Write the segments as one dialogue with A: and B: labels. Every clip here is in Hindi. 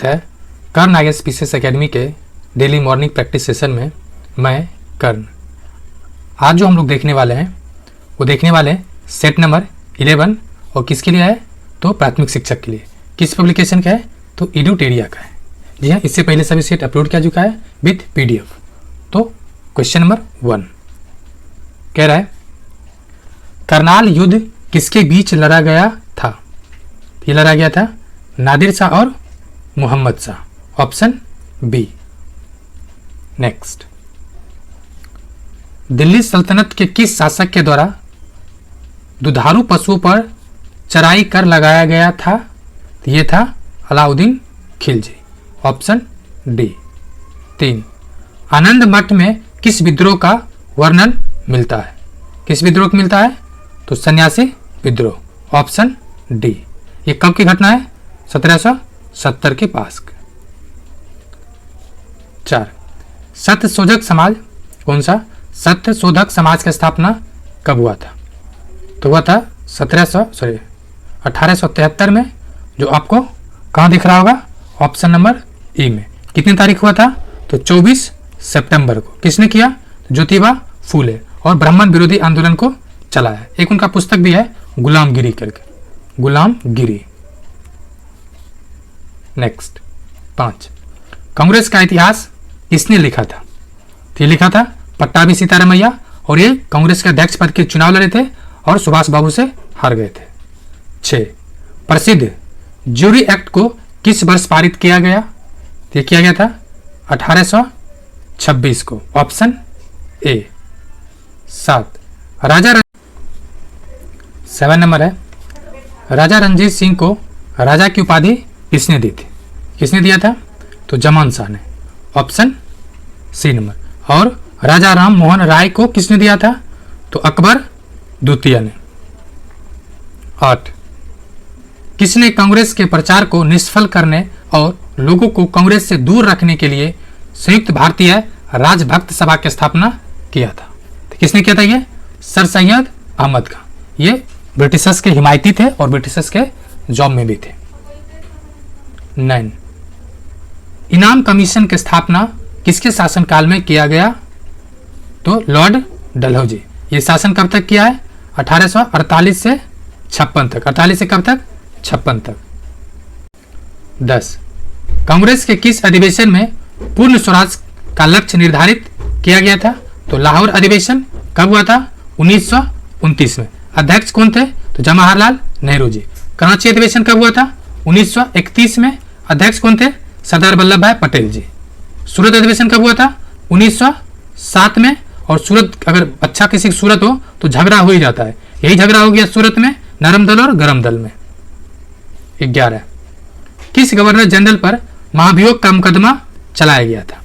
A: स्वागत है कर्ण IAS PCS एकेडमी के डेली मॉर्निंग प्रैक्टिस सेशन में। मैं कर्ण। आज जो हम लोग देखने वाले हैं वो देखने वाले हैं सेट नंबर 11 और किसके लिए है तो प्राथमिक शिक्षक के लिए। किस पब्लिकेशन का है तो एडुटेरिया का है। जी हाँ, इससे पहले सभी सेट अपलोड किया चुका है विथ PDF। तो क्वेश्चन नंबर 1 कह रहा है करनाल युद्ध किसके बीच लड़ा गया था। ये लड़ा गया था नादिर शाह और Mohammad Shah, option B. Next, Delhi सल्तनत के किस शासक के द्वारा दुधारू पशुओं पर चराई कर लगाया गया था। ये था अलाउद्दीन खिलजी, ऑप्शन डी। 3, आनंद मठ में किस विद्रोह का वर्णन मिलता है। किस विद्रोह को मिलता है तो सन्यासी विद्रोह, ऑप्शन डी। ये कब की घटना है 1770 के पास। 4, सत्यशोधक समाज कौन सा सत्यशोधक समाज की स्थापना कब हुआ था तो हुआ था 1873 में, जो आपको कहाँ दिख रहा होगा ऑप्शन नंबर ई में। कितनी तारीख हुआ था तो 24 सितंबर को। किसने किया तो ज्योतिबा फूले, और ब्राह्मण विरोधी आंदोलन को चलाया। एक उनका पुस्तक भी है गुलामगिरी करके, गुलामगिरी। नेक्स्ट 5, कांग्रेस का इतिहास किसने लिखा था। तो ये लिखा था पट्टाभी सीतारामैया, और ये कांग्रेस के अध्यक्ष पद के चुनाव लड़े थे और सुभाष बाबू से हार गए थे। 6, प्रसिद्ध ज्यूरी एक्ट को किस वर्ष पारित किया गया। तो ये किया गया था 1826 को, ऑप्शन ए। 7 नंबर है राजा रणजीत सिंह को राजा की उपाधि किसने दी थी। किसने दिया था तो जमान शाह ने, ऑप्शन सी नंबर। और राजा राम मोहन राय को किसने दिया था तो अकबर द्वितीय ने। 8, किसने कांग्रेस के प्रचार को निष्फल करने और लोगों को कांग्रेस से दूर रखने के लिए संयुक्त भारतीय राजभक्त सभा की स्थापना किया था। तो किसने किया था ये सर सैयद अहमद खान। ये ब्रिटिशर्स के हिमायती थे और ब्रिटिशर्स के जॉब में भी थे। 9, इनाम कमीशन की स्थापना किसके शासनकाल में किया गया तो लॉर्ड डलहौजी। ये शासन कब तक किया है 1848 से 56 तक। 48 से कब तक 56 तक। 10, कांग्रेस के किस अधिवेशन में पूर्ण स्वराज का लक्ष्य निर्धारित किया गया था तो लाहौर अधिवेशन कब हुआ था 1929 में। अध्यक्ष कौन थे तो जवाहरलाल नेहरू जी। कराची अधिवेशन कब हुआ था 1931 में। अध्यक्ष कौन थे सरदार वल्लभ भाई पटेल जी। सूरत अधिवेशन कब हुआ था 1907 में। और सूरत अगर अच्छा किसी की सूरत हो तो झगड़ा हो ही जाता है। यही झगड़ा हो गया सूरत में नरम दल और गरम दल में। 11, किस गवर्नर जनरल पर महाभियोग का मुकदमा चलाया गया था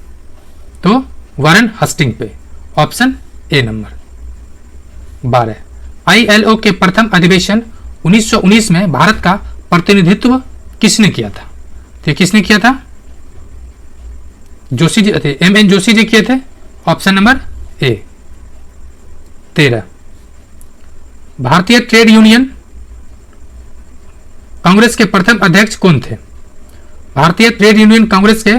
A: तो वारन हस्टिंग पे, ऑप्शन ए नंबर। 12, ILO के प्रथम अधिवेशन 1919 में भारत का प्रतिनिधित्व किसने किया था। तो किसने किया था जोशी जी थे, MN जोशी जी किए थे, ऑप्शन नंबर ए। 13, भारतीय ट्रेड यूनियन कांग्रेस के प्रथम अध्यक्ष कौन थे। भारतीय ट्रेड यूनियन कांग्रेस के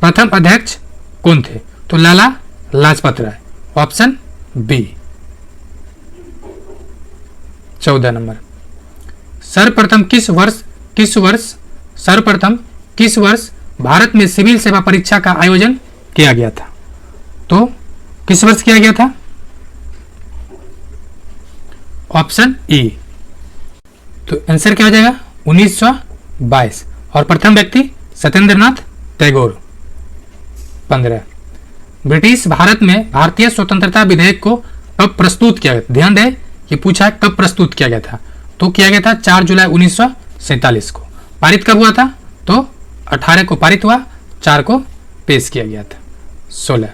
A: प्रथम अध्यक्ष कौन थे तो Lala Lajpat Rai, option B. 14 number, सर्वप्रथम किस वर्ष भारत में सिविल सेवा परीक्षा का आयोजन किया गया था तो किस वर्ष किया गया था ऑप्शन ई। तो आंसर क्या हो जाएगा 1922। और प्रथम व्यक्ति सत्येंद्रनाथ टैगोर। 15, ब्रिटिश भारत में भारतीय स्वतंत्रता विधेयक को कब प्रस्तुत किया गया। ध्यान दें ये पूछा है कब प्रस्तुत किया गया था तो किया गया था 4 जुलाई 1947 को। पारित कब हुआ था तो 18 को पारित हुआ, 4 को पेश किया गया था। 16,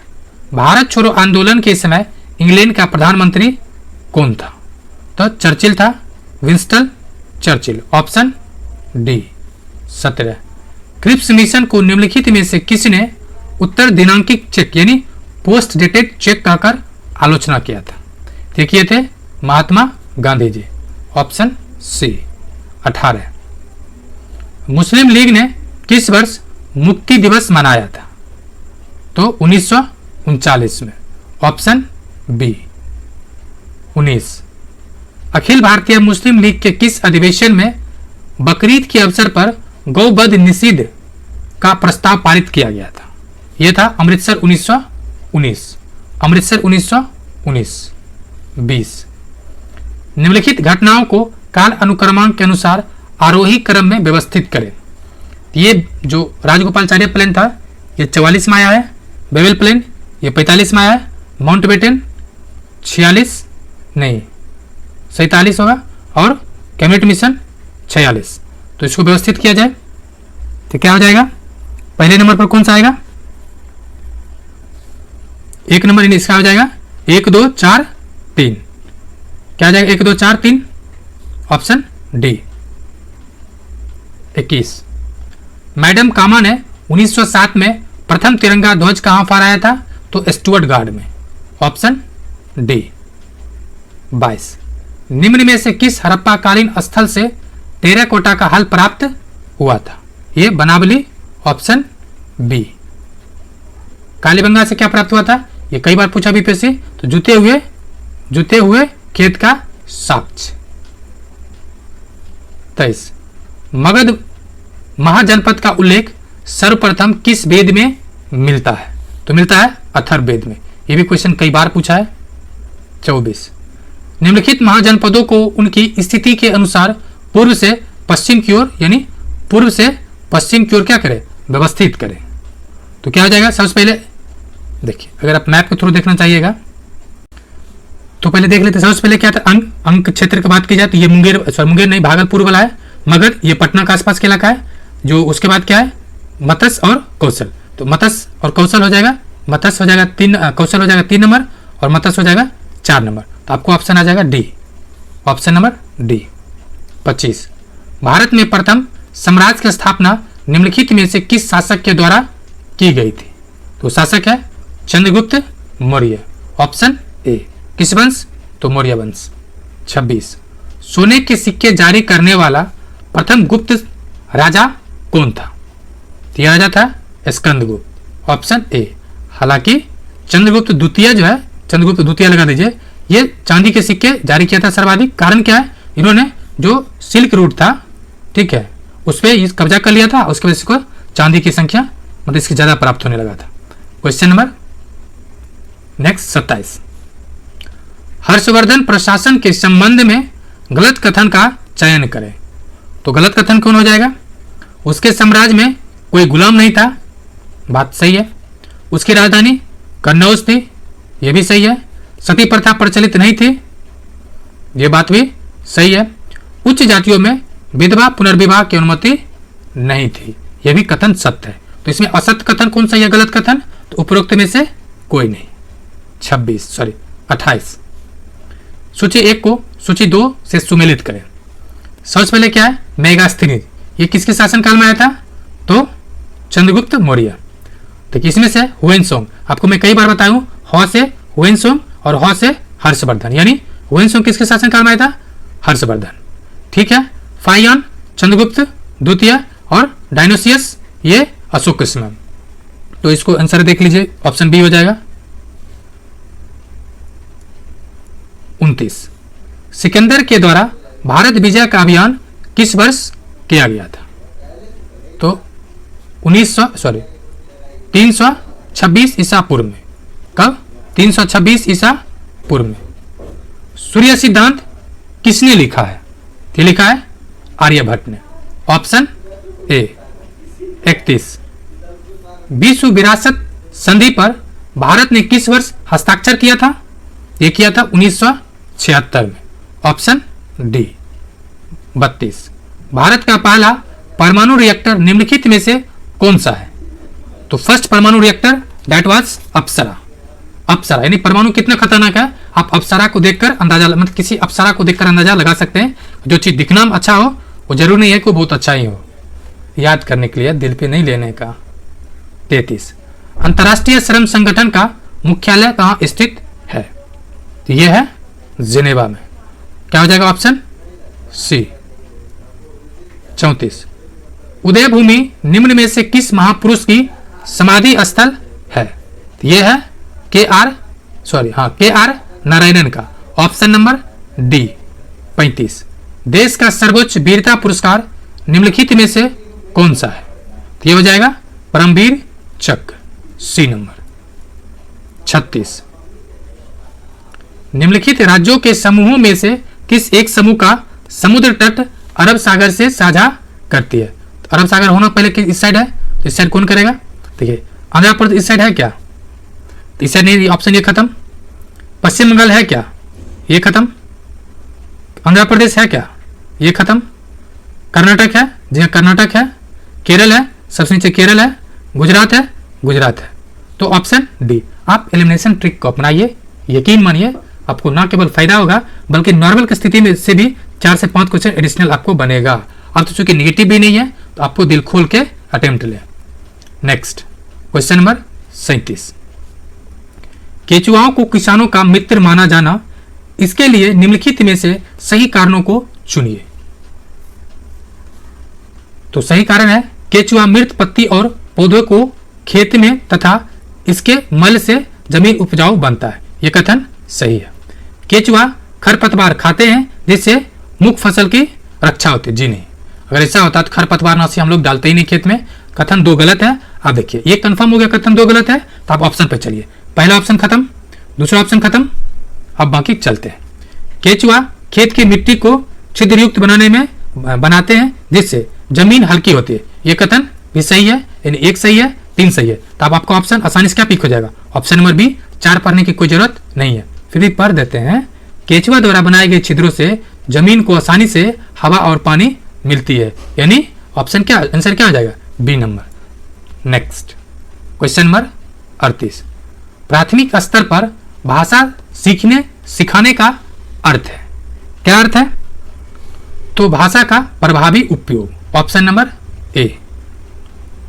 A: भारत छोड़ो आंदोलन के समय इंग्लैंड का प्रधानमंत्री कौन था तो चर्चिल था, Winston Churchill, option D. 17, Cripps mission को निम्नलिखित में से किसने उत्तर दिनांकित चेक यानी पोस्ट डेटेड चेक कहकर आलोचना किया था। तो किए थे महात्मा गांधी जी, ऑप्शन सी। 18, मुस्लिम लीग ने किस वर्ष मुक्ति दिवस मनाया था? तो 1939 में, ऑप्शन बी 19। अखिल भारतीय मुस्लिम लीग के किस अधिवेशन में बकरीद के अवसर पर गौवध निषिद्ध का प्रस्ताव पारित किया गया था? यह था अमृतसर 1919, अमृतसर 1919। 20। निम्नलिखित घटनाओं को काल अनुक्रमांक के अनुसार आरोही क्रम में व्यवस्थित करें। ये जो राजगोपालाचार्य प्लेन था ये 44 में आया है, बेबल प्लेन ये 45 में आया है, माउंटबेटन 46 नहीं 47 होगा, और कैबिनेट मिशन 46। तो इसको व्यवस्थित किया जाए तो क्या हो जाएगा? पहले नंबर पर कौन सा आएगा? 1 नंबर इसका हो जाएगा 1 2 4 3। क्या आ जाएगा? 1 2 4 3, ऑप्शन डी 21। मैडम कामा ने 1907 में प्रथम तिरंगा ध्वज कहां फहराया था? तो स्टुअर्ट गार्ड में, ऑप्शन डी 22। निम्न में से किस हड़प्पाकालीन स्थल से टेराकोटा का हल प्राप्त हुआ था? ये बनावली, ऑप्शन बी। कालीबंगा से क्या प्राप्त हुआ था? ये कई बार पूछा भी से, तो जुते हुए खेत का साक्ष्य। 23। मगध महाजनपद का उल्लेख सर्वप्रथम किस वेद में मिलता है? तो मिलता है अथर्ववेद में। यह भी क्वेश्चन कई बार पूछा है। 24। निम्नलिखित महाजनपदों को उनकी स्थिति के अनुसार पूर्व से पश्चिम की ओर, यानी पूर्व से पश्चिम की ओर क्या करें? व्यवस्थित करें। तो क्या हो जाएगा? सबसे पहले देखिए, अगर आप मैप के थ्रू देखना चाहिएगा तो पहले देख लेते। सबसे पहले क्या था? अंक क्षेत्र की बात की जाए तो ये मुंगेर नहीं, भागलपुर वाला है। मगध ये पटना का आसपास के इलाका है। जो उसके बाद क्या है? मत्स्य और कौशल। तो मत्स्य और कौशल हो जाएगा, मत्स्य हो जाएगा 3, कौशल हो जाएगा 3 नंबर, और मत्स्य हो जाएगा 4 नंबर। तो आपको ऑप्शन आ जाएगा D, option number D. 25। Bharat में प्रथम साम्राज्य की स्थापना निम्नलिखित में से किस शासक के द्वारा की गई थी? तो शासक है चंद्रगुप्त मौर्य, ऑप्शन ए। किस वंश? तो मौर्य वंश। 26। सोने के सिक्के जारी करने वाला प्रथम गुप्त राजा कौन था? तो यह राजा था स्कंदगुप्त, ऑप्शन ए। हालांकि चंद्रगुप्त द्वितीय जो है, चंद्रगुप्त द्वितीय लगा दीजिए, ये चांदी के सिक्के जारी किया था सर्वाधिक। कारण क्या है? इन्होंने जो सिल्क रूट था, ठीक है, उस पर कब्जा कर लिया था। उसके वजह से इसको चांदी की संख्या मतलब इसकी ज्यादा प्राप्त होने लगा था। Question number next 27। हर्षवर्धन प्रशासन के संबंध में गलत कथन का चयन करें। तो गलत कथन कौन हो जाएगा? उसके साम्राज्य में कोई गुलाम नहीं था, बात सही है। उसकी राजधानी कन्नौज थी, यह भी सही है। सती प्रथा प्रचलित नहीं थी, यह बात भी सही है। उच्च जातियों में विधवा पुनर्विवाह की अनुमति नहीं थी, यह भी कथन सत्य है। तो इसमें असत्य कथन कौन सा है? गलत कथन? तो उपरोक्त में से कोई नहीं। 28। सूची 1 को सूची 2 से सुमेलित करें। सबसे पहले क्या है? मेगास्थनीज, ये किसके शासनकाल में आया था? तो चंद्रगुप्त मौर्य। तो इसमें से हुएनसोंग, आपको मैं कई बार बताया हूं, ह से हुएनसोंग और ह से हर्षवर्धन, यानी हुएनसोंग किसके शासनकाल में आया था? हर्षवर्धन, ठीक है। फाइयान चंद्रगुप्त द्वितीय, और डायनोसियस ये अशोक के समय। तो इसको आंसर देख लीजिए, ऑप्शन बी हो जाएगा। 29। सिकंदर के द्वारा भारत विजय का अभियान किस वर्ष किया गया था? तो 326 ईसा पूर्व में। कब? 326 ईसा पूर्व में। सूर्य सिद्धांत किसने लिखा है? ये लिखा है आर्यभट्ट ने, ऑप्शन ए। 31। विश्व विरासत संधि पर भारत ने किस वर्ष हस्ताक्षर किया था? यह किया था 1976 में, ऑप्शन डी। 32। भारत का पहला परमाणु रिएक्टर निम्नलिखित में से कौन सा है? तो फर्स्ट परमाणु रिएक्टर दैट वाज अप्सरा। अप्सरा यानी परमाणु कितना खतरनाक है, आप अप्सरा को देखकर अंदाजा, मतलब किसी अप्सरा को देखकर अंदाजा लगा सकते हैं। जो चीज दिखना अच्छा हो वो जरूर नहीं है कि वो बहुत अच्छा ही हो, याद करने के लिए, दिल पे नहीं लेने का। 33। अंतर्राष्ट्रीय श्रम संगठन का मुख्यालय कहाँ स्थित है? तो यह है जिनेवा में। क्या हो जाएगा? Option C. 34। उदयभूमि निम्न में से किस महापुरुष की समाधि स्थल है? यह है के आर नारायणन का। Option number D 35। देश का सर्वोच्च वीरता पुरस्कार निम्नलिखित में से कौन सा है? यह हो जाएगा परमवीर चक्र, सी नंबर। 36। निम्नलिखित राज्यों के समूहों में से किस एक समूह का समुद्र तट अरब सागर से साझा करती है? तो अरब सागर होना पहले इस साइड है, तो इस साइड कौन करेगा? देखिए आंध्र प्रदेश इस साइड है क्या? तो इस साइड नहीं, ऑप्शन ये खत्म। पश्चिम बंगाल है क्या? ये खत्म। आंध्र प्रदेश है क्या? ये खत्म। कर्नाटक है? जी हाँ कर्नाटक है। केरल है, सबसे नीचे केरल है। गुजरात है, गुजरात है। तो ऑप्शन डी। आप एलिमिनेशन ट्रिक को अपनाइए, यकीन मानिए आपको ना केवल फायदा होगा बल्कि नॉर्मल की स्थिति में से भी 4 से 5 क्वेश्चन एडिशनल आपको बनेगा। अब तो चूंकि नेगेटिव भी नहीं है तो आपको दिल खोल के अटेम्प्ट ले। Next question number 37। केचुआओं को किसानों का मित्र माना जाना, इसके लिए निम्नलिखित में से सही कारणों को चुनिए। तो सही कारण है केचुआ मृत पत्ती और पौधों को खेत में तथा इसके मल से जमीन उपजाऊ बनता है। यह कथन सही है। केचुआ खरपतवार खाते हैं जिससे मुख्य फसल की रक्षा होती है। जी नहीं, अगर ऐसा होता तो खरपतवारनाशी हम लोग डालते ही नहीं खेत में। कथन 2 गलत है। आप देखिए ये कंफर्म हो गया कथन 2 गलत है, तो आप ऑप्शन पे चलिए। पहला ऑप्शन खत्म, दूसरा ऑप्शन खत्म, अब बाकी चलते हैं। केचुआ खेत की मिट्टी को छिद्रयुक्त बनाते हैं जिससे जमीन हल्की होती है। यह कथन भी सही है, यानी 1 सही है, 3 सही है। तो अब आपका ऑप्शन आसानी से क्या पिक हो जाएगा? Option number B. 4 पढ़ने की कोई जरूरत नहीं है, फिर भी पढ़ देते हैं। केचुआ द्वारा बनाए गए छिद्रों से जमीन को आसानी से हवा और पानी मिलती है, यानी ऑप्शन क्या आंसर क्या हो जाएगा? B number. Next question number 38। प्राथमिक स्तर पर भाषा सिखाने का अर्थ है। क्या अर्थ है? तो भाषा का प्रभावी उपयोग। Option number A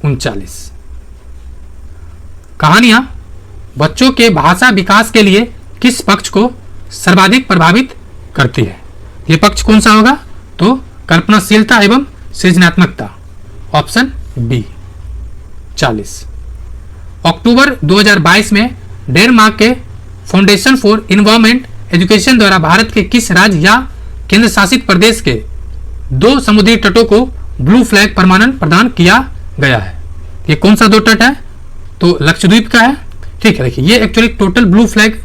A: 39। कहानियां बच्चों के भाषा विकास के लिए किस पक्ष को सर्वाधिक प्रभावित करती है? यह पक्ष कौन सा होगा? तो कल्पनाशीलता एवं सृजनात्मकता। Option B 40। अक्टूबर 2022 में डेनमार्क के फाउंडेशन फॉर एनवायरमेंट एजुकेशन द्वारा भारत के किस राज्य या केंद्र शासित प्रदेश के 2 समुद्री तटों को ब्लू फ्लैग प्रमाणन प्रदान किया गया है? ये कौन सा 2 तट है? तो लक्षद्वीप का है। ठीक है, देखिए ये एक्चुअली टोटल ब्लू फ्लैग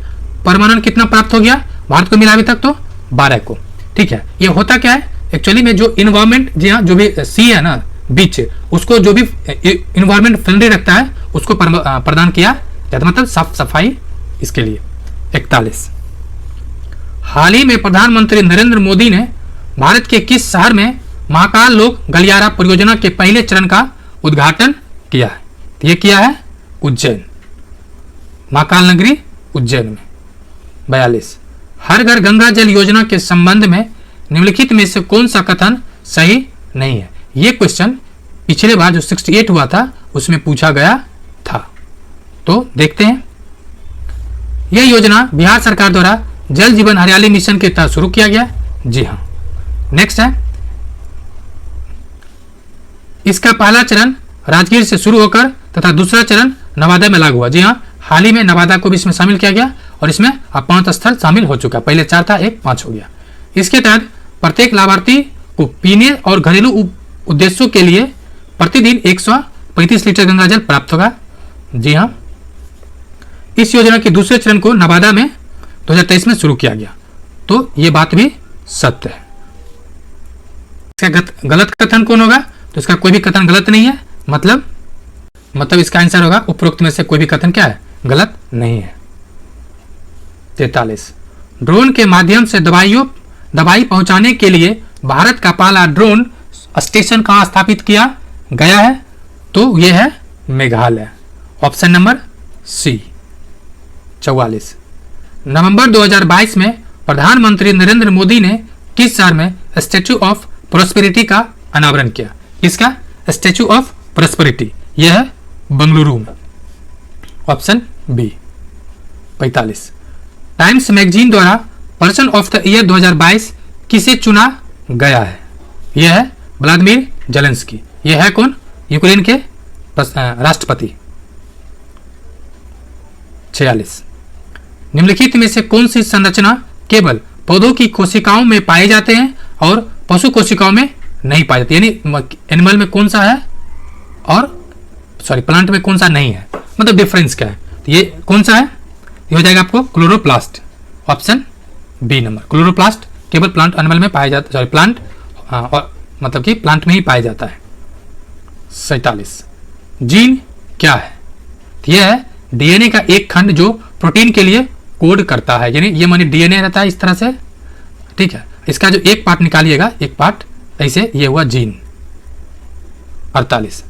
A: परमाणन कितना प्राप्त हो गया भारत को मिला अभी तक? तो 12 को। ठीक है, ये होता क्या है एक्चुअली में, जो इन्वायरमेंट जी हाँ जो भी सी है ना बीच, उसको जो भी इन्वायरमेंट फ्रेंडली रखता है उसको प्रदान किया जाता, मतलब साफ सफाई इसके लिए। 41। हाल ही में प्रधानमंत्री नरेंद्र मोदी ने भारत के किस शहर में महाकाल लोक गलियारा परियोजना के पहले चरण का उद्घाटन किया है? तो यह किया है उज्जैन, महाकाल नगरी उज्जैन में। 42। हर घर गंगा जल योजना के संबंध में निम्नलिखित में से कौन सा कथन सही नहीं है? यह क्वेश्चन पिछले बार जो 68 हुआ था उसमें पूछा गया था। तो देखते हैं। यह योजना बिहार सरकार द्वारा जल जीवन हरियाली मिशन के तहत शुरू किया गया। जी हाँ। नेक्स्ट है, इसका पहला चरण राजगीर से शुरू होकर तथा दूसरा चरण नवादा में लागू हुआ। जी हाँ, हाल ही में नवादा को भी इसमें शामिल किया गया और इसमें 5 स्थल शामिल हो चुका। पहले 4 था, 1 5 हो गया। इसके तहत प्रत्येक लाभार्थी को पीने और घरेलू उद्देश्यों के लिए प्रतिदिन 135 लीटर गंगा जल प्राप्त होगा। जी हाँ, इस योजना के दूसरे चरण को नवादा में 2023 में शुरू किया गया। तो ये बात भी सत्य है। इसका गलत कथन कौन होगा? तो इसका कोई भी कथन गलत नहीं है, मतलब इसका आंसर होगा उपरोक्त में से कोई भी कथन क्या है? गलत नहीं है। 43। ड्रोन के माध्यम से दवाई पहुंचाने के लिए भारत का पहला ड्रोन स्टेशन कहां स्थापित किया गया है? तो यह है मेघालय। Option number C. 44। नवंबर 2022 में प्रधानमंत्री नरेंद्र मोदी ने किस शहर में स्टैच्यू ऑफ प्रॉस्पेरिटी का अनावरण किया? किसका? Statue of prosperity. यह है बंगलुरु में। Option B. 45। टाइम्स मैगजीन द्वारा पर्सन ऑफ द ईयर 2022 किसे चुना गया है? यह है व्लादिमीर जेलेंस्की। ये है कौन? यूक्रेन के राष्ट्रपति। 46 निम्नलिखित में से कौन सी संरचना केवल पौधों की कोशिकाओं में पाए जाते हैं और पशु कोशिकाओं में नहीं पाए जाते? यानी एनिमल में कौन सा है और प्लांट में कौन सा नहीं है, मतलब डिफरेंस क्या है? तो ये कौन सा है? ये हो जाएगा आपको chloroplast, option B number. Chloroplast केवल प्लांट एनिमल में पाया जाता है, प्लांट और मतलब कि प्लांट में ही पाया जाता है। 47 जीन क्या है? तो यह है डीएनए का एक खंड जो प्रोटीन के लिए कोड करता है, यानी ये माने डीएनए रहता है इस तरह से, ठीक है। इसका जो एक पार्ट निकालिएगा, एक पार्ट ऐसे, ये हुआ जीन। 48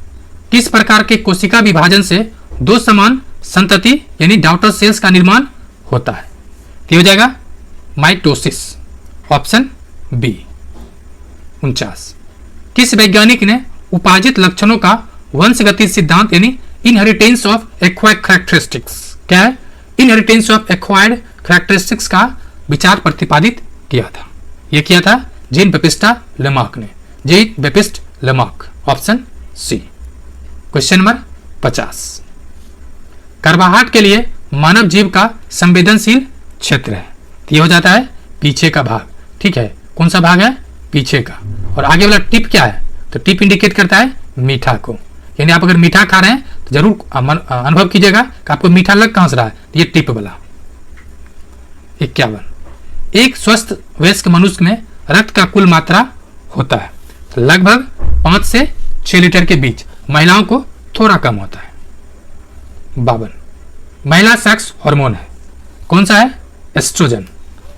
A: किस प्रकार के कोशिका विभाजन से दो समान संतति यानी डॉटर सेल्स का निर्माण होता है? तो हो जाएगा माइटोसिस, ऑप्शन बी। 49 किस वैज्ञानिक ने उपार्जित लक्षणों का वंशगति सिद्धांत यानी इनहेरिटेंस ऑफ एक्वायर्ड कैरेक्टरिस्टिक्स, क्या है? इनहेरिटेंस ऑफ एक्वायर्ड कैरेक्टरिस्टिक्स का विचार प्रतिपादित किया था? यह किया था जीन बेपिस्टा लेमार्क ने, Jean Baptiste Lamarck, option C. Question number 50 कर्बाहट के लिए मानव जीव का संवेदनशील क्षेत्र है, तो ये हो जाता है पीछे का भाग, ठीक है। कौन सा भाग है? पीछे का। और आगे वाला टिप क्या है? तो टिप इंडिकेट करता है मीठा को, यानी आप अगर मीठा खा रहे हैं तो जरूर अनुभव कीजिएगा कि आपको मीठा लग कहां से रहा है, तो ये टिप वाला। 51 एक स्वस्थ वयस्क मनुष्य में रक्त का कुल मात्रा होता है लगभग 5 से 6 लीटर के बीच, महिलाओं को थोड़ा कम होता है। 52 महिला सेक्स हार्मोन है, कौन सा है? एस्ट्रोजन।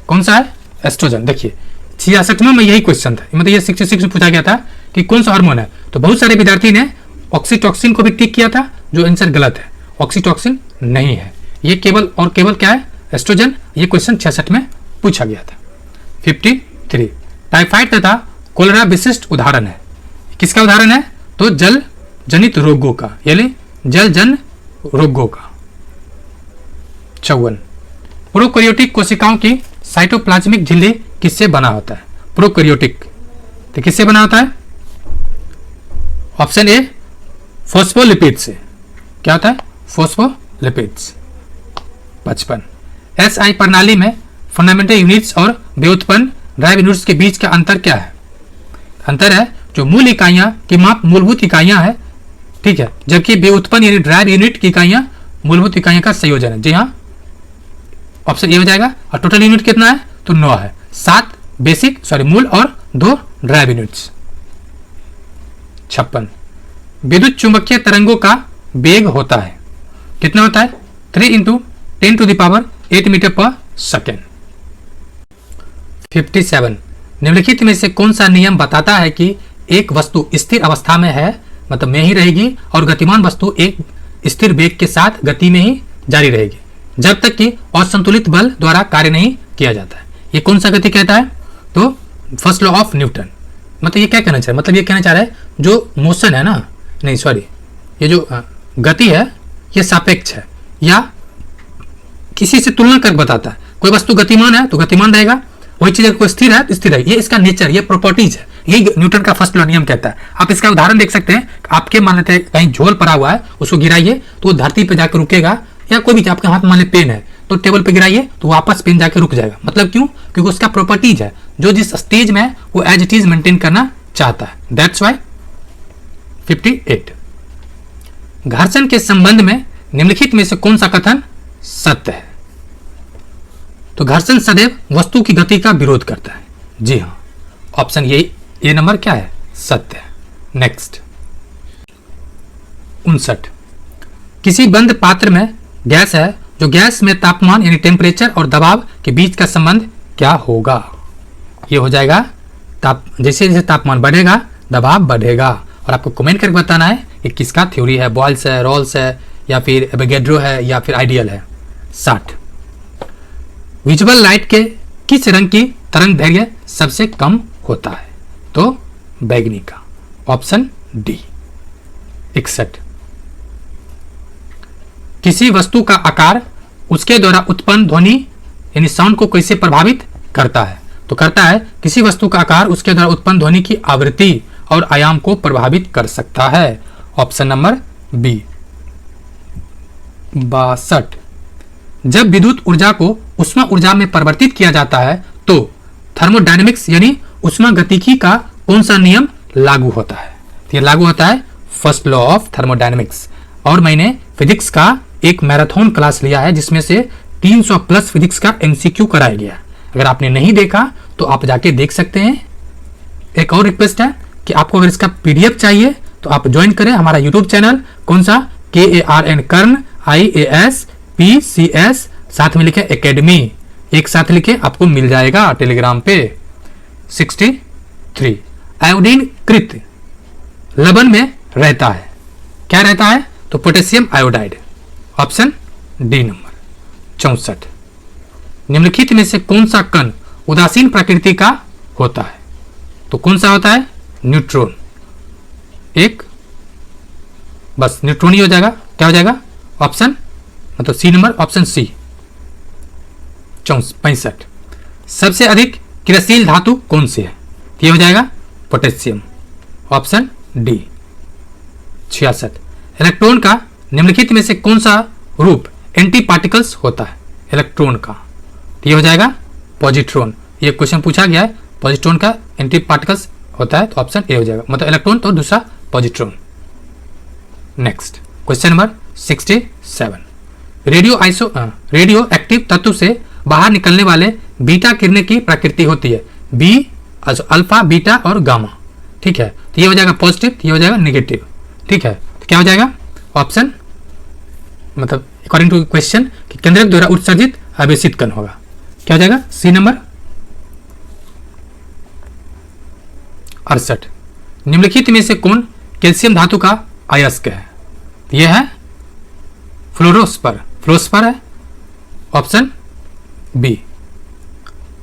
A: कौन सा है? एस्ट्रोजन। देखिए 66 में यही क्वेश्चन था, मतलब ये 66 में पूछा गया था कि कौन सा हार्मोन है, तो बहुत सारे विद्यार्थी ने ऑक्सीटोसिन को भी टिक किया था, जो आंसर गलत है, ऑक्सीटोसिन नहीं है, ये केवल और केवल क्या है? एस्ट्रोजन। ये क्वेश्चन 66 में पूछा गया था। 53 टाइफाइड तथा कोलेरा विशिष्ट उदाहरण है, किसका उदाहरण है? तो जल जनित रोगों का, यानी जल जन रोगों का। 54 प्रोकैरियोटिक कोशिकाओं की साइटोप्लाज्मिक झिल्ली किससे बना होता है? प्रोकैरियोटिक तो किससे बना होता है? ऑप्शन ए फॉस्फोलिपिड से। क्या होता है? फॉस्फोलिपिड्स। 55 एसआई प्रणाली में फंडामेंटल यूनिट्स और व्युत्पन्न ड्राइव यूनिट्स के बीच का अंतर क्या है? अंतर है जो मूल इकाइयां की माप मूलभूत इकाइयां है, ठीक है, जबकि व्युत्पन्न यानी ड्राइव यूनिट की इकाइयां मूलभूत इकाइयों का संयोजन है। जी हाँ, ऑप्शन ए हो जाएगा। और टोटल यूनिट कितना है? तो 9 है, 7 मूल और 2 ड्राइव यूनिट्स। 56 विद्युत चुंबकीय तरंगों का वेग होता है, कितना होता है? 3 × 10⁸ मीटर पर सेकेंड। 57 निम्नलिखित में से कौन सा नियम बताता है कि एक वस्तु स्थिर अवस्था में है, मतलब में ही रहेगी, और गतिमान वस्तु एक स्थिर वेग के साथ गति में ही जारी रहेगी जब तक कि असंतुलित बल द्वारा कार्य नहीं किया जाता है? ये कौन सा गति कहता है? तो फर्स्ट लॉ ऑफ न्यूटन। मतलब ये क्या कहना चाह रहा है? मतलब ये कहना चाह रहा है जो मोशन है ना, नहीं सॉरी, ये जो गति है ये सापेक्ष है या किसी से तुलना कर बताता है। कोई वस्तु गतिमान है तो गतिमान रहेगा, वही चीज कोई स्थिर है तो स्थिर है। ये इसका नेचर, ये प्रॉपर्टीज है, यही न्यूटन का फर्स्ट लॉ नियम कहता है। आप इसका उदाहरण देख सकते हैं, आपके मान लेते हैं कहीं झोल पड़ा हुआ है, उसको गिराइए तो वो धरती पे जाकर रुकेगा, या कोई भी आपके हाथ में मान लीजिए पेन है तो टेबल पे गिराइए तो वापस पेन जाके रुक जाएगा। मतलब क्यों? क्योंकि उसका प्रॉपर्टीज है, जो जिस स्टेज में है वो एज इट इज मेंटेन करना चाहता है, दैट्स वाई। 58 घर्षण के संबंध में निम्नलिखित में से कौन सा कथन सत्य है? तो घर्षण सदैव वस्तु की गति का विरोध करता है। जी हाँ, ऑप्शन ये नंबर क्या है? सत्य है। नेक्स्ट 59 किसी बंद पात्र में गैस है, जो गैस में तापमान यानी टेम्परेचर और दबाव के बीच का संबंध क्या होगा? ये हो जाएगा जैसे जैसे तापमान बढ़ेगा दबाव बढ़ेगा। और आपको कमेंट करके बताना है कि किसका थ्योरी है, बॉयल्स है, रॉल्स है, या फिर एवोगैड्रो है, या फिर आइडियल है। 60 विजुअल लाइट के किस रंग की तरंग दैर्घ्य सबसे कम होता है? तो बैगनी का, ऑप्शन डी। 61 किसी वस्तु का आकार उसके द्वारा उत्पन्न ध्वनि यानी साउंड को कैसे प्रभावित करता है? तो करता है किसी वस्तु का आकार उसके द्वारा उत्पन्न ध्वनि की आवृत्ति और आयाम को प्रभावित कर सकता है। Option number B. 62, जब विद्युत ऊर्जा को ऊष्मा ऊर्जा में परिवर्तित किया जाता है तो थर्मोडायनेमिक्स यानी ऊष्मा गतिकी का कौन सा नियम लागू होता है? ये लागू होता है फर्स्ट लॉ ऑफ थर्मोडायनेमिक्स। और मैंने फिजिक्स का एक मैराथन क्लास लिया है जिसमें से 300 प्लस फिजिक्स का एमसीक्यू कराया गया। अगर आपने नहीं देखा तो आप जाके देख सकते हैं। एक और रिक्वेस्ट है कि आपको अगर इसका पीडीएफ चाहिए तो आप ज्वाइन करें हमारा यूट्यूब चैनल, कौन सा, KARN कर्ण IAS PCS, साथ में लिखे एकेडमी, एक साथ लिखे, आपको मिल जाएगा टेलीग्राम पे। 63, आयोडीन कृत लवण में रहता है, क्या रहता है? तो potassium iodide. Option D number. 64, निम्नलिखित में से कौन सा कण उदासीन प्रकृति का होता है? तो कौन सा होता है? न्यूट्रॉन। एक बस न्यूट्रॉन ही हो जाएगा। क्या हो जाएगा? ऑप्शन मतलब सी नंबर, ऑप्शन सी। 65, सबसे अधिक क्रियाशील धातु कौन सी है? ये हो जाएगा पोटेशियम। Option D. 66, इलेक्ट्रॉन का निम्नलिखित में से कौन सा रूप एंटी पार्टिकल्स होता है? इलेक्ट्रॉन का, ये हो जाएगा पॉजिट्रॉन। ये क्वेश्चन पूछा गया है, पॉजिट्रॉन का एंटी पार्टिकल्स होता है, तो ऑप्शन ए हो जाएगा, मतलब इलेक्ट्रॉन तो दूसरा positron. Next question number 67, radio active तत्व से बाहर निकलने वाले बीटा किरणें की प्रकृति होती है बी, अल्फा, बीटा और गामा। ठीक है, तो ये हो जाएगा पॉजिटिव, ये हो जाएगा नेगेटिव। ठीक है, तो क्या हो जाएगा? ऑप्शन मतलब अकॉर्डिंग टू क्वेश्चन कि केंद्रक द्वारा उत्सर्जित आवेशित कण होगा। क्या हो जाएगा? सी नंबर। 68, निम्नलिखित में से कौन कैल्शियम धातु का अयस्क है? यह है फ्लोरोस्पर। फ्लोरोस्पर है। Option B.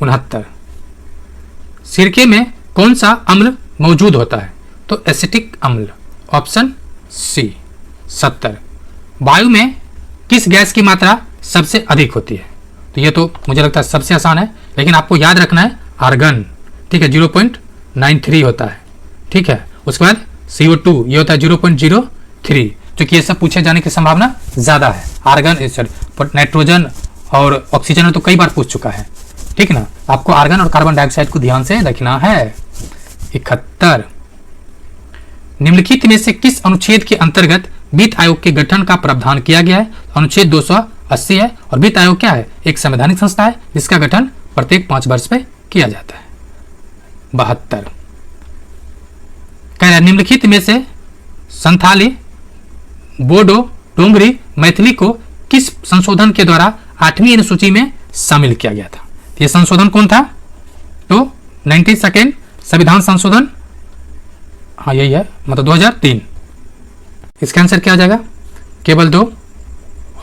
A: 69, सिरके में कौन सा अम्ल मौजूद होता है? तो एसिटिक अम्ल। Option C. 70, वायु में किस गैस की मात्रा सबसे अधिक होती है? तो ये तो मुझे लगता है सबसे आसान है, लेकिन आपको याद रखना है आर्गन। ठीक है, 0.93 होता है। ठीक है, उसके बाद CO2 ये होता है 0.03, जो कि ये सब पूछे जाने की संभावना ज्यादा है। आर्गन, सॉरी, नाइट्रोजन और ऑक्सीजन तो कई बार पूछ चुका है। ठीक है ना, आपको आर्गन और कार्बन डाइऑक्साइड को ध्यान से रखना है। 71, निम्नलिखित में से किस अनुच्छेद के अंतर्गत वित्त आयोग के गठन का प्रावधान किया गया है? अनुच्छेद 280 है। और वित्त आयोग क्या है? एक संवैधानिक संस्था है जिसका गठन प्रत्येक 5 वर्ष पे किया जाता है। 72, कह रहा है निम्नलिखित में से संथाली, बोडो, डोंगरी, मैथिली को किस संशोधन के द्वारा 8वीं अनुसूची में शामिल किया गया था? यह संशोधन कौन था? तो 92 संविधान संशोधन, हाँ यही है, मतलब 2003। इसका आंसर क्या हो जाएगा? केवल 2,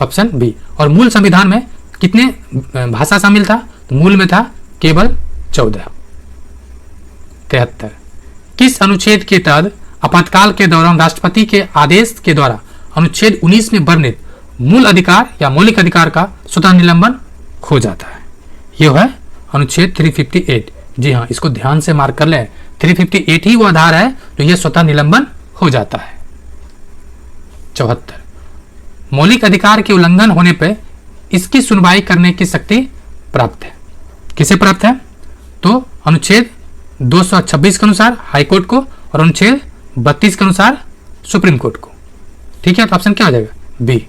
A: ऑप्शन बी। और मूल संविधान में कितने भाषा शामिल था? तो मूल में था केवल 14। 73, किस अनुच्छेद के तहत आपातकाल के दौरान राष्ट्रपति के आदेश के द्वारा अनुच्छेद 19 में वर्णित मूल अधिकार या मौलिक अधिकार का स्वतः निलंबन हो जाता है? यह है अनुच्छेद 358। जी हाँ, इसको ध्यान से मार्क कर लें। 358 ही वो आधार है जो यह स्वतः निलंबन हो जाता है। 74, मौलिक अधिकार के उल्लंघन होने पर इसकी सुनवाई करने की शक्ति प्राप्त है। किसे प्राप्त है? तो अनुच्छेद 226 के अनुसार हाईकोर्ट को और अनुच्छेद 32 के अनुसार सुप्रीम कोर्ट को। ठीक है, तो ऑप्शन क्या हो जाएगा? बी।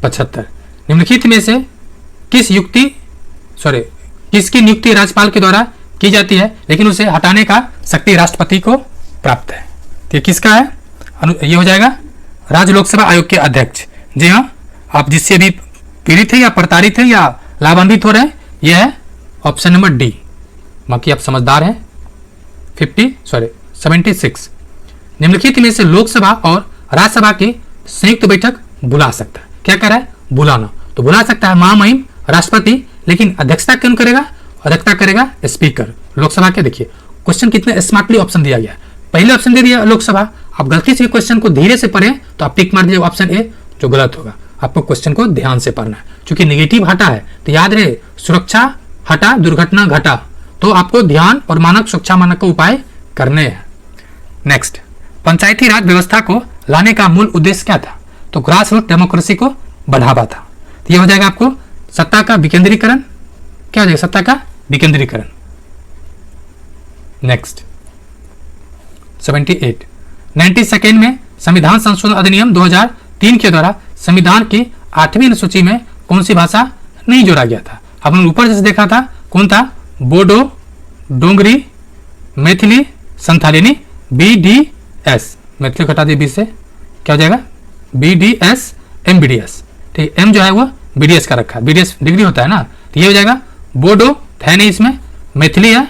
A: 75, निम्नलिखित में से किसकी नियुक्ति राज्यपाल के द्वारा की जाती है लेकिन उसे हटाने का शक्ति राष्ट्रपति को प्राप्त है? तो ये किसका है? ये हो जाएगा राज्य लोकसेवा आयोग के अध्यक्ष। जी हाँ, आप जिससे भी पीड़ित है या प्रताड़ित है या लाभान्वित हो रहे हैं, यह है ऑप्शन नंबर डी। बाकी आप समझदार हैं। 76, निम्नलिखित में से लोकसभा और राज्यसभा की संयुक्त बैठक बुला सकता है? क्या कह रहा है? बुलाना। तो बुला सकता है महामहिम राष्ट्रपति, लेकिन अध्यक्षता कौन करेगा? अध्यक्षता करेगा स्पीकर लोकसभा के। देखिए क्वेश्चन कितने स्मार्टली ऑप्शन दिया गया। पहले ऑप्शन दे दिया लोकसभा, आप गलती से क्वेश्चन को धीरे से पढ़ें तो आप टिक मार दीजिए ऑप्शन ए, जो गलत होगा। आपको क्वेश्चन को ध्यान से पढ़ना है, क्योंकि नेगेटिव हटा है तो याद रहे सुरक्षा हटा दुर्घटना घटा, तो आपको ध्यान और मानक सुरक्षा मानक का उपाय करने हैं। नेक्स्ट, पंचायती राज व्यवस्था को लाने का मूल उद्देश्य क्या था? तो ग्रास रूट डेमोक्रेसी को बढ़ावा था। तो ये हो जाएगा आपको सत्ता का विकेंद्रीकरण। क्या हो जाएगा? सत्ता का विकेंद्रीकरण। नेक्स्ट 78, 92 में संविधान संशोधन अधिनियम 2003 के द्वारा संविधान की 8वीं अनुसूची में कौन सी भाषा नहीं जोड़ा गया था? हमने ऊपर जैसे देखा था, कौन था? बोडो, डोंगरी, मैथिली, संथाली, यानी BDS। मैथिली घटा दिए 20 से, क्या हो जाएगा? BDS MBDS। ठीक, M जो है वो BDS का रखा है, BDS डिग्री होता है ना, तो ये हो जाएगा बोडो है नहीं इसमें, मैथिली है,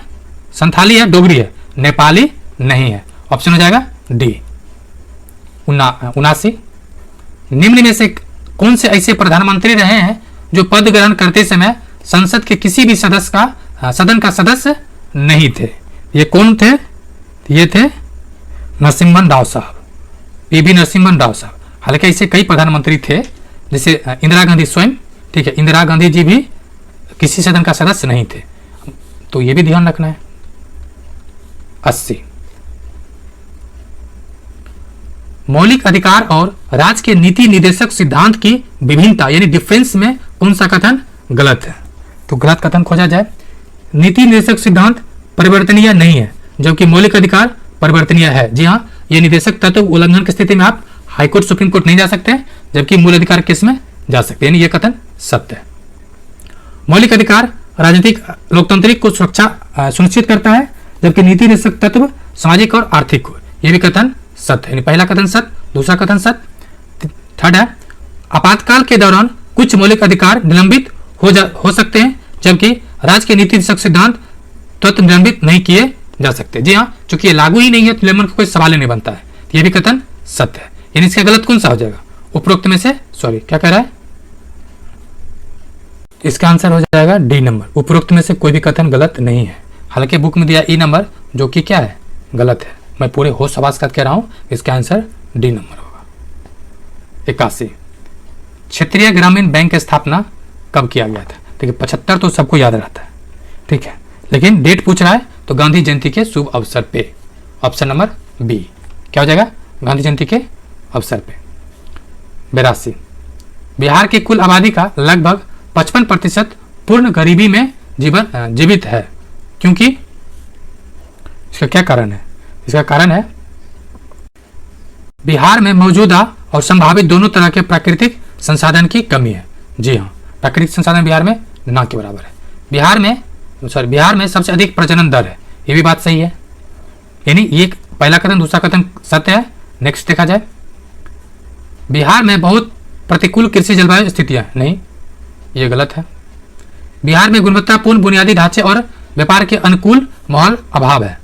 A: संथाली है, डोगरी है, नेपाली नहीं है। ऑप्शन हो जाएगा डी 79। निम्न में से कौन से ऐसे प्रधानमंत्री रहे हैं जो पद ग्रहण करते समय संसद के किसी भी सदन का सदस्य नहीं थे? ये कौन थे? ये थे नरसिम्हन राव साहब, PV नरसिम्हन राव साहब। हालांकि ऐसे कई प्रधानमंत्री थे, जैसे इंदिरा गांधी स्वयं, ठीक है, इंदिरा गांधी जी भी किसी सदन का सदस्य नहीं थे, तो ये भी ध्यान रखना है। 80, मौलिक अधिकार और राज्य के नीति निर्देशक सिद्धांत की विभिन्नता यानी डिफरेंस में कौन सा कथन गलत है? तो गलत कथन खोजा जाए। नीति निर्देशक सिद्धांत परिवर्तनीय नहीं है, जबकि मौलिक अधिकार परिवर्तनीय है। जी हाँ, ये निर्देशक तत्व उल्लंघन की स्थिति में आप हाईकोर्ट सुप्रीम कोर्ट नहीं जा सकते, जबकि मूल अधिकार केस में जा सकते हैं, यानी यह कथन सत्य है। मौलिक अधिकार राजनीतिक लोकतांत्रिक को सुरक्षा सुनिश्चित करता है, जबकि नीति निर्देशक तत्व सामाजिक और आर्थिक को, यह भी कथन सत्य है। पहला कथन सत्य, दूसरा कथन सत्य। थर्ड है, आपातकाल के दौरान कुछ मौलिक अधिकार निलंबित हो सकते हैं, जबकि राज्य के नीति निर्देशक सिद्धांत तत्व निलंबित नहीं किए जा सकते। जी हाँ, चूंकि ये लागू ही नहीं है तो निलंबन का कोई सवाल ही नहीं बनता है, तो ये भी कथन सत्य है। यानी इसका गलत कौन सा हो जाएगा? उपरोक्त में से, सॉरी क्या कह रहा है? इसका आंसर हो जाएगा डी नंबर। उपरोक्त में से कोई भी कथन गलत नहीं है। हालांकि बुक में दिया ई नंबर, जो कि क्या है? गलत है। मैं पूरे होश आवाज के साथ कह रहा हूं, इसका आंसर डी नंबर होगा। 81, क्षेत्रीय ग्रामीण बैंक की स्थापना कब किया गया था? देखिए 75 तो सबको याद रहता है, ठीक है, लेकिन डेट पूछ रहा है तो गांधी जयंती के शुभ अवसर पे। ऑप्शन नंबर बी क्या हो जाएगा? गांधी जयंती के अवसर पे। 82, बिहार की कुल आबादी का लगभग 55% पूर्ण गरीबी में जीवित है, क्योंकि इसका क्या कारण है? इसका कारण है बिहार में मौजूदा और संभावित दोनों तरह के प्राकृतिक संसाधन की कमी है। जी हाँ, प्राकृतिक संसाधन बिहार में ना के बराबर है। बिहार में सबसे अधिक प्रजनन दर है, ये भी बात सही है। यानी ये पहला कथन, दूसरा कथन सत्य है। नेक्स्ट देखा जाए, बिहार में बहुत प्रतिकूल कृषि जलवायु स्थितियां नहीं, ये गलत है। बिहार में गुणवत्तापूर्ण बुनियादी ढांचे और व्यापार के अनुकूल माहौल अभाव है,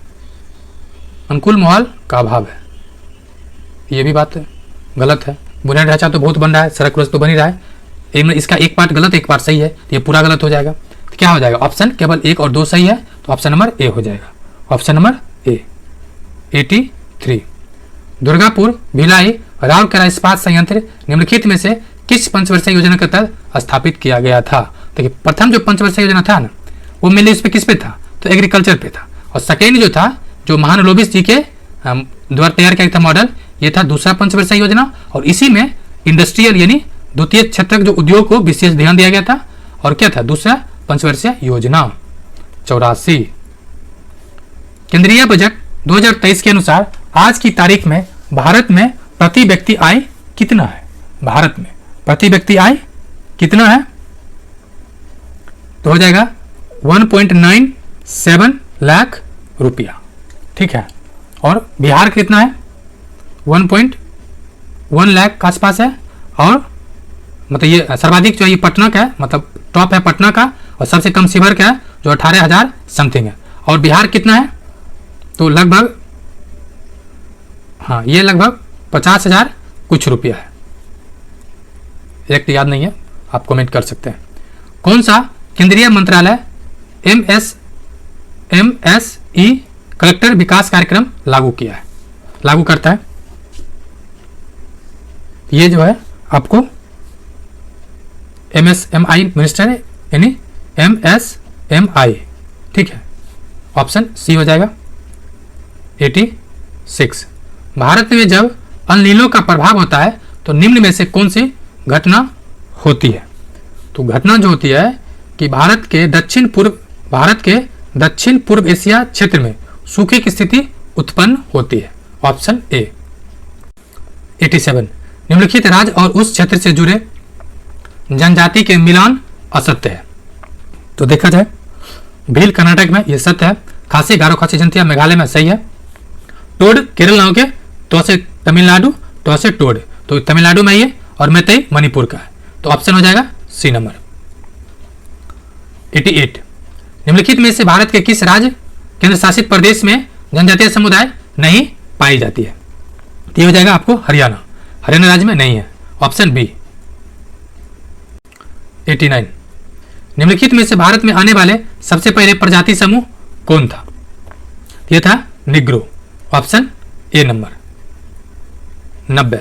A: अनुकूल माहौल का अभाव है, ये भी बात गलत है। बुनियादी ढांचा तो बहुत बन रहा है, सड़क रोज तो बन ही रहा है, इसका एक पार्ट गलत एक पार्ट सही है, ये पूरा गलत हो जाएगा। तो क्या हो जाएगा? ऑप्शन केवल 1 और 2 सही है, तो ऑप्शन नंबर ए हो जाएगा। Option number A. 83, Durgapur Bhilai Rourkela इस्पात संयंत्र निम्नलिखित में से किस पंचवर्षीय योजना के तहत स्थापित किया गया था? देखिए प्रथम जो पंचवर्षीय योजना था ना, वो मेनली इस पे किस पे था? तो एग्रीकल्चर पे था। और सेकेंड जो था, जो महानलोबिस जी के द्वारा तैयार किया था मॉडल, ये था दूसरा पंचवर्षीय योजना, और इसी में इंडस्ट्रियल यानी द्वितीय क्षेत्र जो उद्योग को विशेष ध्यान दिया गया था। और क्या था दूसरा पंचवर्षीय योजना? 84, केंद्रीय बजट 2023 के अनुसार आज की तारीख में भारत में प्रति व्यक्ति आय कितना है? भारत में प्रति व्यक्ति आय कितना है? तो हो जाएगा 1.97 लाख रुपया, ठीक है। और बिहार कितना है? 1.1 लाख के आसपास है। और मतलब ये सर्वाधिक जो है ये पटना का है, मतलब टॉप है पटना का, और सबसे कम शिवहर का है जो 18,000 समथिंग है। और बिहार कितना है? तो लगभग, हाँ ये लगभग 50,000 कुछ रुपया है, एग्जैक्ट याद नहीं है, आप कमेंट कर सकते हैं। कौन सा केंद्रीय मंत्रालय MSE कलेक्टर विकास कार्यक्रम लागू किया है, लागू करता है? ये जो है आपको MSMI मिनिस्टर है, यानी MSMI, ठीक है। ऑप्शन सी हो जाएगा। 86 6, भारत में जब अनिलों का प्रभाव होता है तो निम्न में से कौन सी घटना होती है? तो घटना जो होती है कि भारत के दक्षिण पूर्व एशिया क्षेत्र में सूखे की स्थिति उत्पन्न होती है। Option A. 87, निम्नलिखित राज्य और उस क्षेत्र से जुड़े जनजाति के मिलान असत्य है। तो देखा जाए भील कर्नाटक में, यह सत्य है। खासी गारो खासी जनतिया मेघालय में, सही है। टोड केरल नाव के, तो से तमिलनाडु, तो से टोड, तो तमिलनाडु में ये, और मैतेई मणिपुर का है। तो ऑप्शन हो जाएगा सी नंबर। 88, निम्नलिखित में से भारत के किस राज्य केंद्र शासित प्रदेश में जनजातीय समुदाय नहीं पाई जाती है? तो ये हो जाएगा आपको हरियाणा। हरियाणा राज्य में नहीं है। Option B. 89, निम्नलिखित में से भारत में आने वाले सबसे पहले प्रजाति समूह कौन था? यह था निग्रो। Option A number. 90,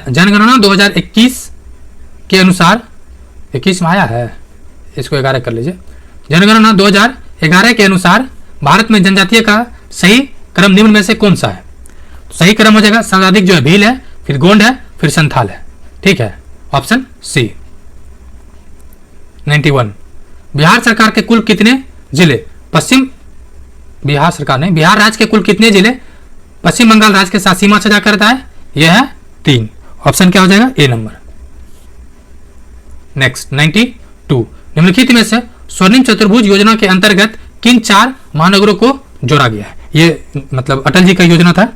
A: जनगणना 2021 के अनुसार, 21 में आया है, इसको 11 कर लीजिए। जनगणना 2011 के अनुसार भारत में जनजातीय का सही क्रम निम्न में से कौन सा है? तो सही क्रम हो जाएगा सर्वाधिक जो है भील है, फिर गोंड है, फिर संथाल है। ठीक है, ऑप्शन सी। 91, बिहार सरकार के कुल कितने जिले बिहार राज्य के कुल कितने जिले पश्चिम बंगाल राज्य के साथ सीमा साझा करता है? यह है 3। ऑप्शन क्या हो जाएगा? ए नंबर। नेक्स्ट 92, निम्नलिखित में से स्वर्णिम चतुर्भुज योजना के अंतर्गत किन 4 महानगरों को जोड़ा गया है? ये मतलब अटल जी का योजना था।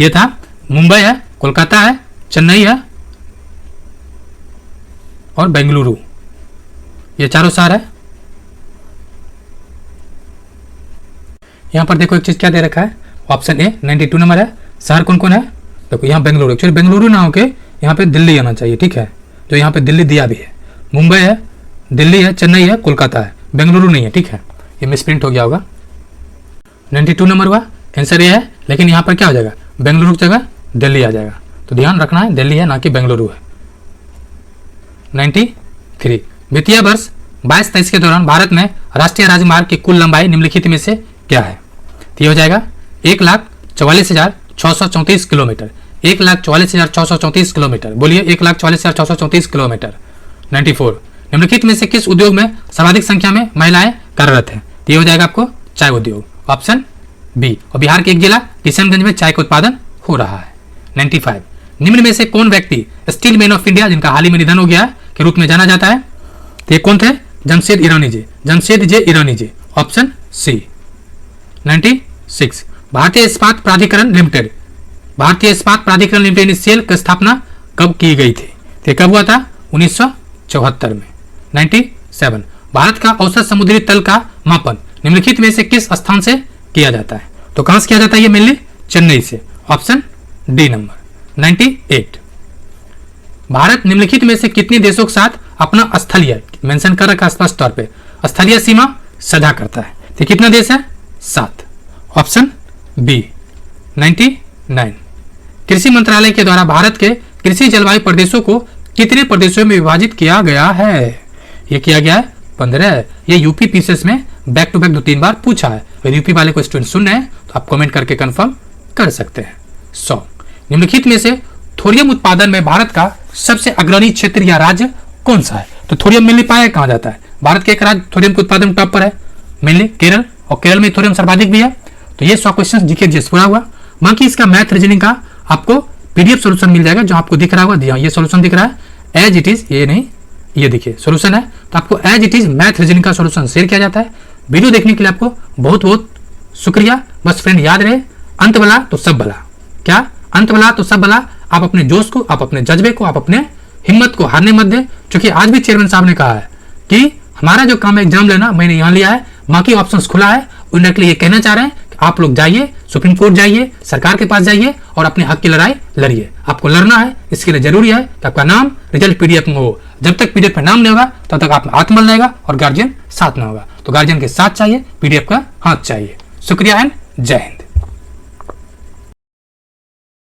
A: ये था मुंबई है, कोलकाता है, चेन्नई है और बेंगलुरु। ये चारों शहर है। यहां पर देखो एक चीज क्या दे रखा है, ऑप्शन ए 92 नंबर है। शहर कौन कौन है? देखो यहाँ बेंगलुरु, एक्चुअली बेंगलुरु ना होके यहाँ पे दिल्ली आना चाहिए। ठीक है, तो यहाँ पे दिल्ली दिया भी है। मुंबई है, दिल्ली है, चेन्नई है, कोलकाता है, बेंगलुरु नहीं है। ठीक है, ये मिसप्रिंट हो गया होगा। 92 नंबर हुआ, आंसर ये है। लेकिन यहाँ पर क्या हो जाएगा? बेंगलुरु की जगह दिल्ली आ जाएगा। तो ध्यान रखना है, दिल्ली है ना कि बेंगलुरु है। 93, वित्तीय वर्ष 22-23 के दौरान भारत में राष्ट्रीय राजमार्ग की कुल लंबाई निम्नलिखित में से क्या है? तो ये हो जाएगा 1,44,634 किलोमीटर। 1,44,634 किलोमीटर। बोलिए 1,44,634 किलोमीटर। 94, निम्नलिखित में से किस उद्योग में सर्वाधिक संख्या में महिलाएं कार्यरत हैं? तो ये हो जाएगा आपको चाय उद्योग। Option B. और बिहार के एक जिला किशनगंज में चाय का उत्पादन हो रहा है। 95, निम्न में से कौन व्यक्ति स्टील मैन ऑफ इंडिया, जिनका हाल ही में निधन हो गया, के रूप में जाना जाता है? तो ये कौन थे? Jamshed Irani ji, Jamshed J Irani ji. Option C. 96, भारतीय इस्पात प्राधिकरण लिमिटेड, भारतीय इस्पात प्राधिकरण लिमिटेड सेल की स्थापना कब की गई थी? तो कब हुआ था? 1974 में। 97, भारत का औसत समुद्री तल का मापन निम्नलिखित में से किस स्थान से किया जाता है? तो कहां से किया जाता है? ये मेनली चेन्नई से। Option D number. 98, भारत निम्नलिखित में से कितने देशों के साथ अपना स्थलीय, मेंशन कर रखा स्पष्ट तौर पे, स्थलीय सीमा साझा करता है? तो कितना देश है? 7। Option B. 99, कृषि मंत्रालय के द्वारा भारत के कृषि जलवायु प्रदेशों को कितने प्रदेशों में विभाजित किया गया है? ये किया गया है 15। ये यूपी पीसेस में बैक टू बैक 2-3 बार पूछा है। अगर यूपी वाले को स्टूडेंट सुन रहे हैं तो आप कमेंट करके कंफर्म कर सकते हैं। 100, निम्नलिखित में से थोरियम उत्पादन में भारत का सबसे अग्रणी क्षेत्र या राज्य कौन सा है? तो थोरियम मेनली पाया कहां जाता है? भारत के एक राज्य थोरियम के उत्पादन टॉप पर है, मेनली केरल, और केरल में थोरियम सर्वाधिक भी है। तो ये 100 क्वेश्चन जीके जीएस पूरा हुआ। बाकी इसका मैथ रीजनिंग का आपको पीडीएफ सोल्यूशन मिल जाएगा, जो आपको दिख रहा होगा। ये सोल्यूशन दिख रहा है एज इट इज, ये नहीं, ये देखिए सोल्यूशन है। तो आपको as it is math reasoning का सोल्यूशन शेयर किया जाता है। वीडियो देखने के लिए आपको बहुत बहुत शुक्रिया। बस फ्रेंड याद रहे, अंत भला तो सब भला। क्या? अंत भला तो सब भला। आप अपने जोश को, आप अपने जज्बे को, आप अपने हिम्मत को हारने मत दें, क्योंकि आज भी चेयरमैन साहब ने कहा है कि हमारा जो काम है एग्जाम लेना, मैंने यहाँ लिया है, बाकी ऑप्शंस खुला है। उन्हें के लिए कहना चाह रहे हैं कि आप लोग जाइए, सुप्रीम कोर्ट जाइए, सरकार के पास जाइए और अपने हक की लड़ाई लड़िए। आपको लड़ना है, इसके लिए जरूरी है कि आपका नाम रिजल्ट पीडीएफ में हो। जब तक पीडीएफ में नाम नहीं होगा तब तक आप आत्मबल रहेगा और गार्जियन साथ में होगा। तो गार्जियन के साथ चाहिए, पीडीएफ का हाथ चाहिए। शुक्रिया एंड जय हिंद।